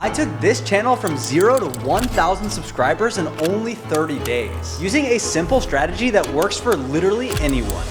I took this channel from 0 to 1,000 subscribers in only 30 days, using a simple strategy that works for literally anyone.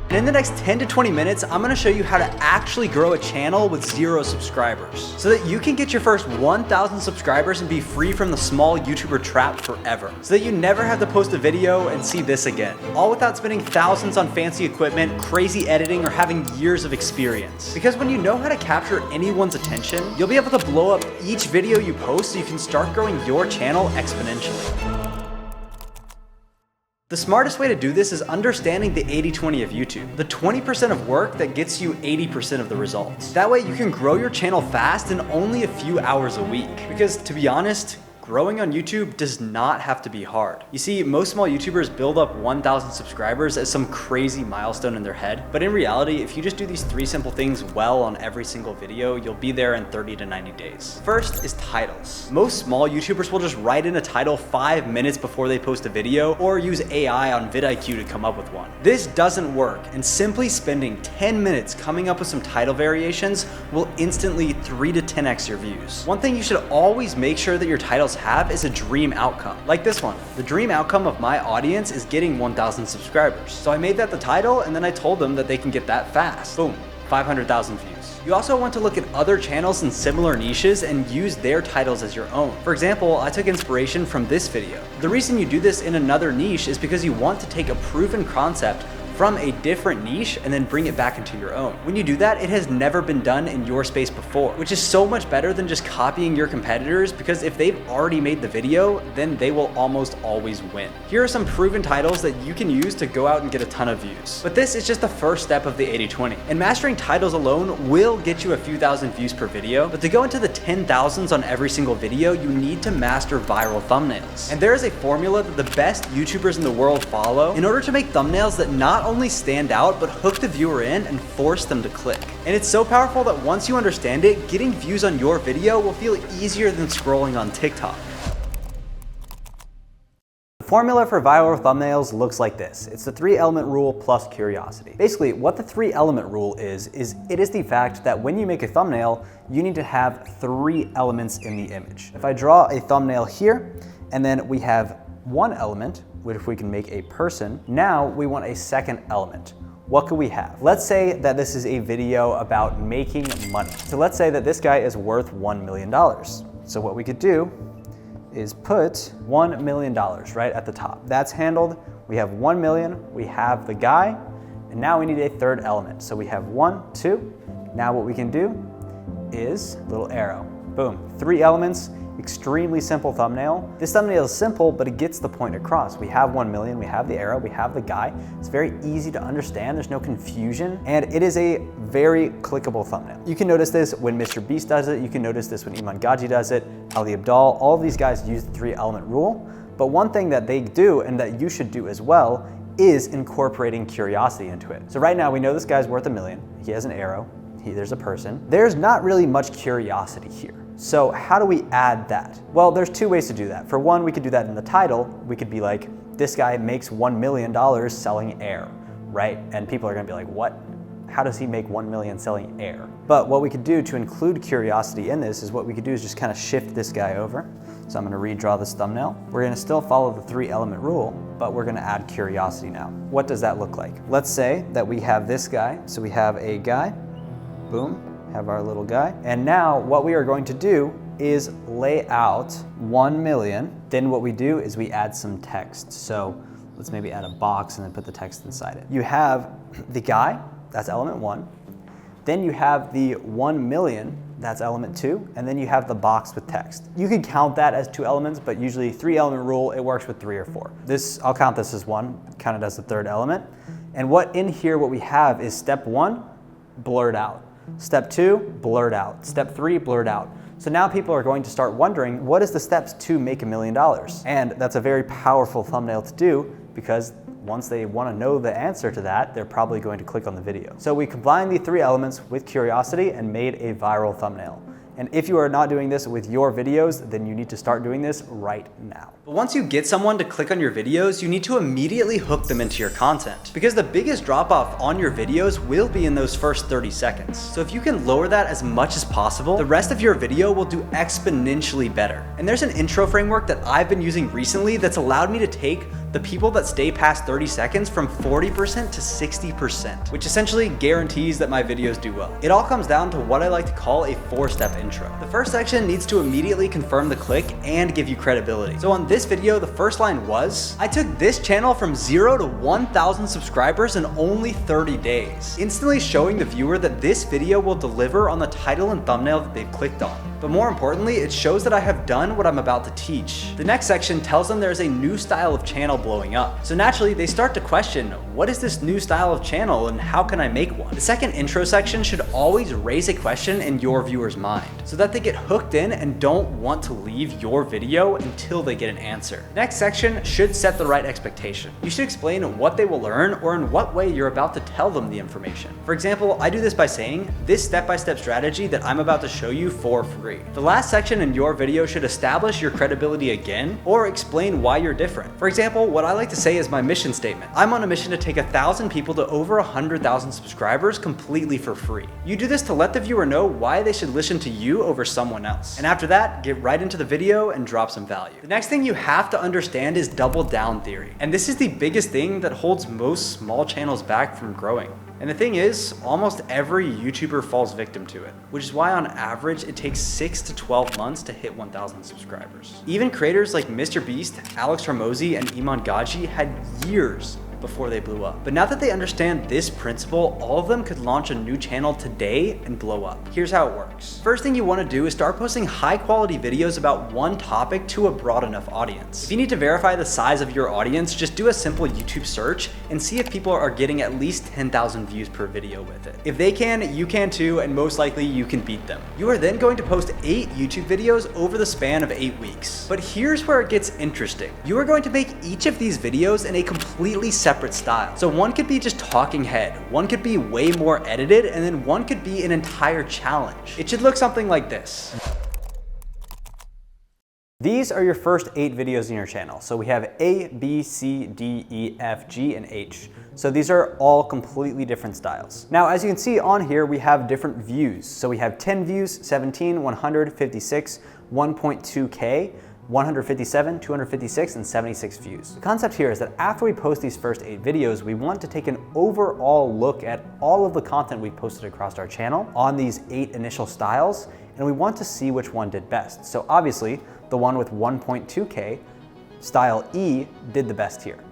And in the next 10 to 20 minutes, I'm gonna show you how to actually grow a channel with 0 subscribers so that you can get your first 1,000 subscribers and be free from the small YouTuber trap forever. So that you never have to post a video and see this again. All without spending thousands on fancy equipment, crazy editing, or having years of experience. Because when you know how to capture anyone's attention, you'll be able to blow up each video you post so you can start growing your channel exponentially. The smartest way to do this is understanding the 80-20 of YouTube, the 20% of work that gets you 80% of the results. That way you can grow your channel fast in only a few hours a week. Because to be honest, growing on YouTube does not have to be hard. You see, most small YouTubers build up 1,000 subscribers as some crazy milestone in their head, but in reality, if you just do these 3 simple things well on every single video, you'll be there in 30 to 90 days. First is titles. Most small YouTubers will just write in a title 5 minutes before they post a video, or use AI on vidIQ to come up with one. This doesn't work, and simply spending 10 minutes coming up with some title variations will instantly 3 to 10x your views. One thing you should always make sure that your titles have is a dream outcome. Like this one. The dream outcome of my audience is getting 1,000 subscribers. So I made that the title, and then I told them that they can get that fast. Boom, 500,000 views. You also want to look at other channels in similar niches and use their titles as your own. For example, I took inspiration from this video. The reason you do this in another niche is because you want to take a proven concept from a different niche and then bring it back into your own. When you do that, it has never been done in your space before, which is so much better than just copying your competitors, because if they've already made the video, then they will almost always win. Here are some proven titles that you can use to go out and get a ton of views. But this is just the first step of the 80-20. And mastering titles alone will get you a few thousand views per video, but to go into the 10,000s on every single video, you need to master viral thumbnails. And there is a formula that the best YouTubers in the world follow in order to make thumbnails that not only stand out, but hook the viewer in and force them to click. And it's so powerful that once you understand it, getting views on your video will feel easier than scrolling on TikTok. The formula for viral thumbnails looks like this. It's the 3-element rule plus curiosity. Basically, what the 3-element rule is it is the fact that when you make a thumbnail, you need to have 3 elements in the image. If I draw a thumbnail here, and then we have 1 element, which we can make a person. Now we want a second element. What could we have? Let's say that this is a video about making money. So let's say that this guy is worth $1 million. So what we could do is put $1 million right at the top. That's handled. We have 1 million, we have the guy, and now we need a third element. So we have 1, 2. Now what we can do is little arrow. Boom, 3 elements. Extremely simple thumbnail. This thumbnail is simple, but it gets the point across. We have 1 million, we have the arrow, we have the guy. It's very easy to understand, there's no confusion, and it is a very clickable thumbnail. You can notice this when Mr. Beast does it, you can notice this when Iman Gaji does it, Ali Abdal, all of these guys use the 3-element rule, but one thing that they do and that you should do as well is incorporating curiosity into it. So right now we know this guy's worth $1 million, he has an arrow, there's a person. There's not really much curiosity here. So how do we add that? Well, there's 2 ways to do that. For one, we could do that in the title. We could be like, this guy makes $1 million selling air, right? And people are gonna be like, what? How does he make 1 million selling air? But what we could do to include curiosity in this is what we could do is just kind of shift this guy over. So I'm gonna redraw this thumbnail. We're gonna still follow the 3-element rule, but we're gonna add curiosity now. What does that look like? Let's say that we have this guy. So we have a guy, boom. Have our little guy. And now what we are going to do is lay out 1 million. Then what we do is we add some text. So let's maybe add a box and then put the text inside it. You have the guy, that's element 1. Then you have the 1 million, that's element 2. And then you have the box with text. You could count that as 2 elements, but usually 3-element rule, it works with 3 or 4. I'll count this as 1, count it as the 3rd element. And what we have is step 1, blurred out. Step 2, blurred out. Step 3, blurred out. So now people are going to start wondering, what is the steps to make $1 million? And that's a very powerful thumbnail to do, because once they want to know the answer to that, they're probably going to click on the video. So we combined the 3 elements with curiosity and made a viral thumbnail. And if you are not doing this with your videos, then you need to start doing this right now. But once you get someone to click on your videos, you need to immediately hook them into your content, because the biggest drop off on your videos will be in those first 30 seconds. So if you can lower that as much as possible, the rest of your video will do exponentially better. And there's an intro framework that I've been using recently that's allowed me to take the people that stay past 30 seconds from 40% to 60%, which essentially guarantees that my videos do well. It all comes down to what I like to call a 4-step intro. The first section needs to immediately confirm the click and give you credibility. So on this video, the first line was, I took this channel from 0 to 1,000 subscribers in only 30 days, instantly showing the viewer that this video will deliver on the title and thumbnail that they've clicked on. But more importantly, it shows that I have done what I'm about to teach. The next section tells them there's a new style of channel blowing up. So naturally, they start to question, what is this new style of channel and how can I make one? The second intro section should always raise a question in your viewer's mind so that they get hooked in and don't want to leave your video until they get an answer. Next section should set the right expectation. You should explain what they will learn or in what way you're about to tell them the information. For example, I do this by saying, this step-by-step strategy that I'm about to show you for free. The last section in your video should establish your credibility again or explain why you're different. For example, what I like to say is my mission statement. I'm on a mission to take 1,000 people to over 100,000 subscribers completely for free. You do this to let the viewer know why they should listen to you over someone else. And after that, get right into the video and drop some value. The next thing you have to understand is double down theory. And this is the biggest thing that holds most small channels back from growing. And the thing is, almost every YouTuber falls victim to it, which is why on average it takes 6 to 12 months to hit 1,000 subscribers. Even creators like Mr. Beast, Alex Hormozi, and Iman Gaji had years before they blew up. But now that they understand this principle, all of them could launch a new channel today and blow up. Here's how it works. First thing you want to do is start posting high quality videos about one topic to a broad enough audience. If you need to verify the size of your audience, just do a simple YouTube search and see if people are getting at least 10,000 views per video with it. If they can, you can too, and most likely you can beat them. You are then going to post 8 YouTube videos over the span of 8 weeks. But here's where it gets interesting. You are going to make each of these videos in a completely separate style. So one could be just talking head, one could be way more edited, and then one could be an entire challenge. It should look something like this. These are your first 8 videos in your channel. So we have A, B, C, D, E, F, G, and H. So these are all completely different styles. Now, as you can see on here, we have different views. So we have 10 views, 17, 100, 56, 1.2K, 157, 256, and 76 views. The concept here is that after we post these first 8 videos, we want to take an overall look at all of the content we've posted across our channel on these 8 initial styles, and we want to see which one did best. So obviously, the one with 1.2K, style E, did the best here.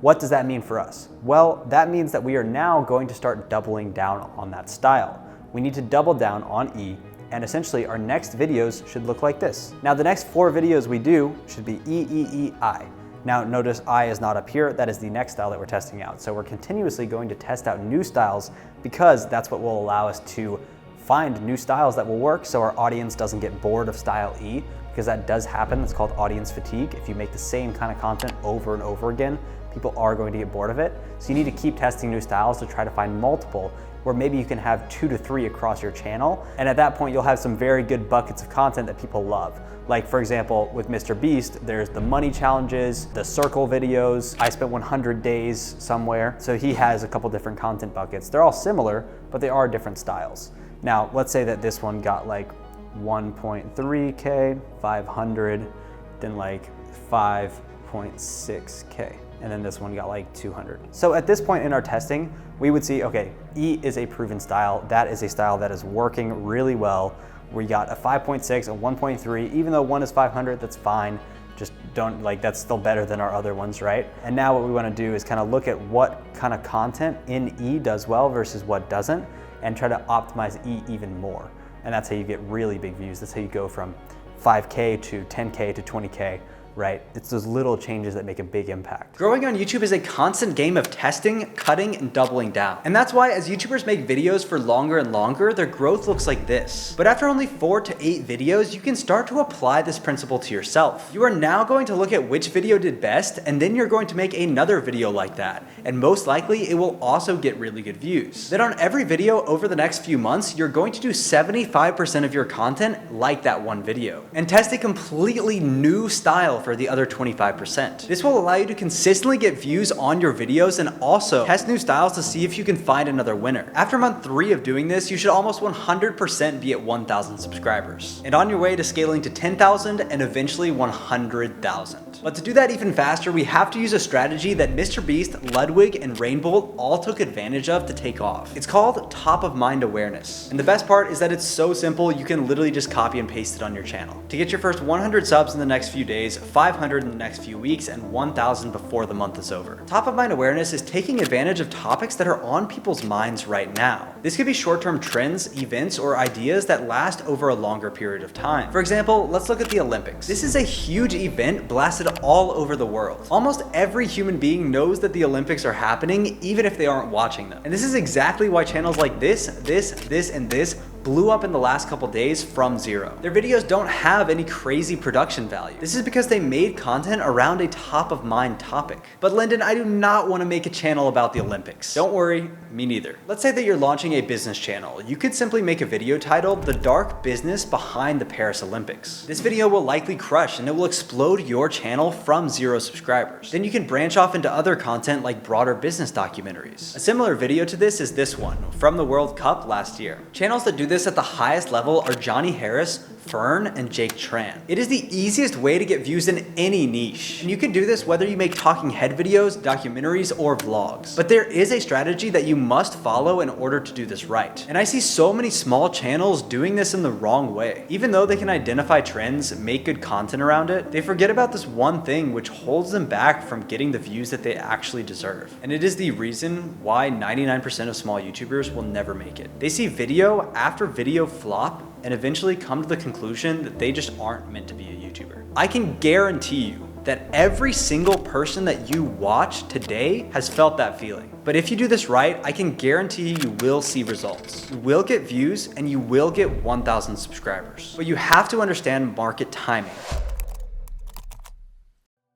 What does that mean for us? Well, that means that we are now going to start doubling down on that style. We need to double down on E, and essentially our next videos should look like this. Now the next 4 videos we do should be E, E, E, I. Now notice I is not up here, that is the next style that we're testing out. So we're continuously going to test out new styles because that's what will allow us to find new styles that will work so our audience doesn't get bored of style E, because that does happen. It's called audience fatigue. If you make the same kind of content over and over again, people are going to get bored of it. So you need to keep testing new styles to try to find multiple, where maybe you can have 2 to 3 across your channel. And at that point, you'll have some very good buckets of content that people love. Like for example, with Mr. Beast, there's the money challenges, the circle videos. I spent 100 days somewhere. So he has a couple different content buckets. They're all similar, but they are different styles. Now, let's say that this one got like 1.3K, 500, then like 5.6K. And then this one got like 200. So at this point in our testing, we would see, okay, E is a proven style. That is a style that is working really well. We got a 5.6, a 1.3, even though one is 500, that's fine. Just don't, like, that's still better than our other ones, right? And now what we wanna do is kind of look at what kind of content in E does well versus what doesn't, and try to optimize E even more. And that's how you get really big views. That's how you go from 5K to 10K to 20K right? It's those little changes that make a big impact. Growing on YouTube is a constant game of testing, cutting, and doubling down. And that's why as YouTubers make videos for longer and longer, their growth looks like this. But after only 4 to 8 videos, you can start to apply this principle to yourself. You are now going to look at which video did best, and then you're going to make another video like that. And most likely, it will also get really good views. Then on every video over the next few months, you're going to do 75% of your content like that one video. And test a completely new style for the other 25%. This will allow you to consistently get views on your videos and also test new styles to see if you can find another winner. After month 3 of doing this, you should almost 100% be at 1,000 subscribers and on your way to scaling to 10,000 and eventually 100,000. But to do that even faster, we have to use a strategy that Mr. Beast, Ludwig, and Rainbolt all took advantage of to take off. It's called top of mind awareness. And the best part is that it's so simple, you can literally just copy and paste it on your channel. To get your first 100 subs in the next few days, 500 in the next few weeks, and 1,000 before the month is over. Top of mind awareness is taking advantage of topics that are on people's minds right now. This could be short-term trends, events, or ideas that last over a longer period of time. For example, let's look at the Olympics. This is a huge event blasted all over the world. Almost every human being knows that the Olympics are happening, even if they aren't watching them. And this is exactly why channels like this, and this blew up in the last couple days from zero. Their videos don't have any crazy production value. This is because they made content around a top of mind topic. But Lyndon, I do not want to make a channel about the Olympics. Don't worry, me neither. Let's say that you're launching a business channel. You could simply make a video titled "The Dark Business Behind the Paris Olympics." This video will likely crush and it will explode your channel from 0 subscribers. Then you can branch off into other content like broader business documentaries. A similar video to this is this one, from the World Cup last year. Channels that do this at the highest level are Johnny Harris, Fern, and Jake Tran. It is the easiest way to get views in any niche. And you can do this whether you make talking head videos, documentaries, or vlogs. But there is a strategy that you must follow in order to do this right. And I see so many small channels doing this in the wrong way. Even though they can identify trends, make good content around it, they forget about this one thing which holds them back from getting the views that they actually deserve. And it is the reason why 99% of small YouTubers will never make it. They see video after video flop and eventually come to the conclusion that they just aren't meant to be a YouTuber. I can guarantee you that every single person that you watch today has felt that feeling. But if you do this right, I can guarantee you will see results. You will get views and you will get 1,000 subscribers. But you have to understand market timing.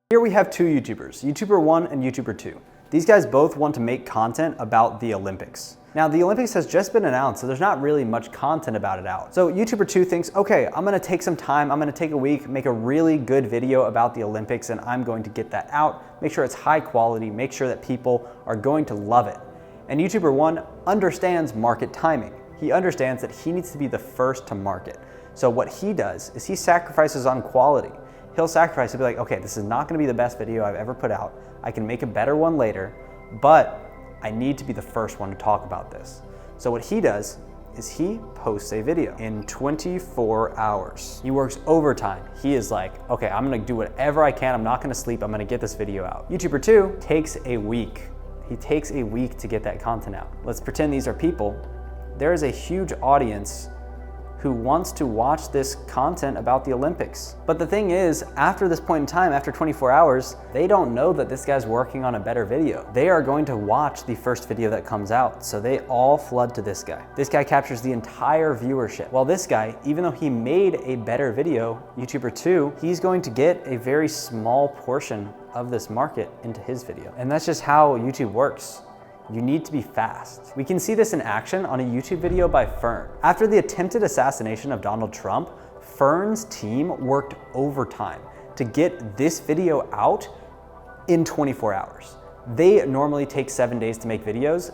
Here we have 2 YouTubers, YouTuber 1 and YouTuber 2. These guys both want to make content about the Olympics. Now, the Olympics has just been announced, so there's not really much content about it out. So YouTuber 2 thinks, okay, I'm gonna take some time, I'm gonna take a week, make a really good video about the Olympics, and I'm going to get that out, make sure it's high quality, make sure that people are going to love it. And YouTuber 1 understands market timing. He understands that he needs to be the first to market. So what he does is he sacrifices on quality. He'll sacrifice to be like, okay, this is not gonna be the best video I've ever put out. I can make a better one later, but I need to be the first one to talk about this. So what he does is he posts a video in 24 hours. He works overtime. He is like, okay, I'm gonna do whatever I can. I'm not gonna sleep. I'm gonna get this video out. YouTuber 2 takes a week. He takes a week to get that content out. Let's pretend these are people. There is a huge audience who wants to watch this content about the Olympics. But the thing is, after this point in time, after 24 hours, they don't know that this guy's working on a better video. They are going to watch the first video that comes out, so they all flood to this guy. This guy captures the entire viewership. While this guy, even though he made a better video, YouTuber 2, he's going to get a very small portion of this market into his video. And that's just how YouTube works. You need to be fast. We can see this in action on a YouTube video by Fern. After the attempted assassination of Donald Trump, Fern's team worked overtime to get this video out in 24 hours. They normally take 7 days to make videos,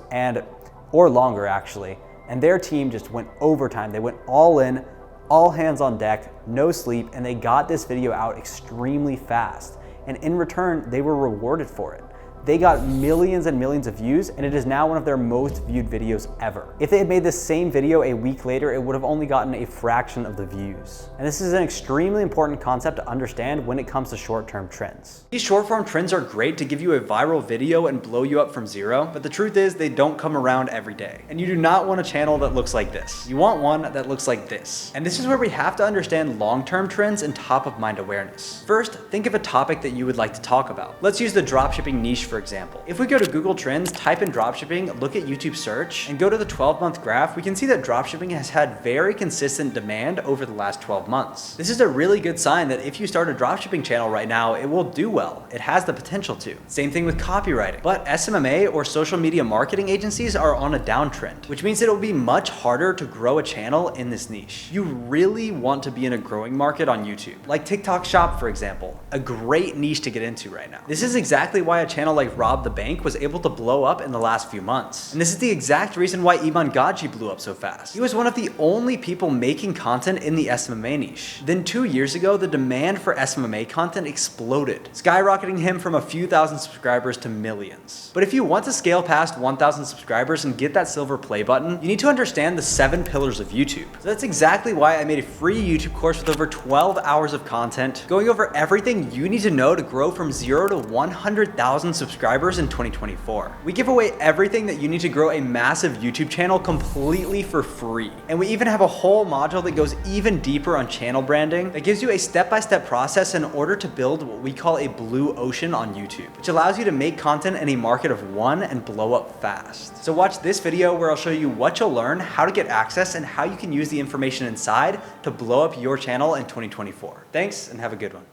or longer actually, and their team just went overtime. They went all in, all hands on deck, no sleep, and they got this video out extremely fast. And in return, they were rewarded for it. they got millions and millions of views, and it is now one of their most viewed videos ever. If they had made the same video a week later, it would have only gotten a fraction of the views. And this is an extremely important concept to understand when it comes to short-term trends. These short-form trends are great to give you a viral video and blow you up from zero, but the truth is they don't come around every day. And you do not want a channel that looks like this. You want one that looks like this. And this is where we have to understand long-term trends and top-of-mind awareness. First, think of a topic that you would like to talk about. Let's use the dropshipping niche, for example. If we go to Google Trends, type in dropshipping, look at YouTube search, and go to the 12-month graph, we can see that dropshipping has had very consistent demand over the last 12 months. This is a really good sign that if you start a dropshipping channel right now, it will do well. It has the potential to. Same thing with copywriting. But SMMA or social media marketing agencies are on a downtrend, which means it will be much harder to grow a channel in this niche. You really want to be in a growing market on YouTube, like TikTok Shop, for example, a great niche to get into right now. This is exactly why a channel like Rob the Bank was able to blow up in the last few months. And this is the exact reason why Iman Gaji blew up so fast. He was one of the only people making content in the SMMA niche. Then 2 years ago, the demand for SMMA content exploded, skyrocketing him from a few thousand subscribers to millions. But if you want to scale past 1,000 subscribers and get that silver play button, you need to understand the 7 pillars of YouTube. So that's exactly why I made a free YouTube course with over 12 hours of content, going over everything you need to know to grow from 0 to 100,000 subscribers in 2024. We give away everything that you need to grow a massive YouTube channel completely for free. And we even have a whole module that goes even deeper on channel branding that gives you a step-by-step process in order to build what we call a blue ocean on YouTube, which allows you to make content in a market of one and blow up fast. So watch this video where I'll show you what you'll learn, how to get access, and how you can use the information inside to blow up your channel in 2024. Thanks, and have a good one.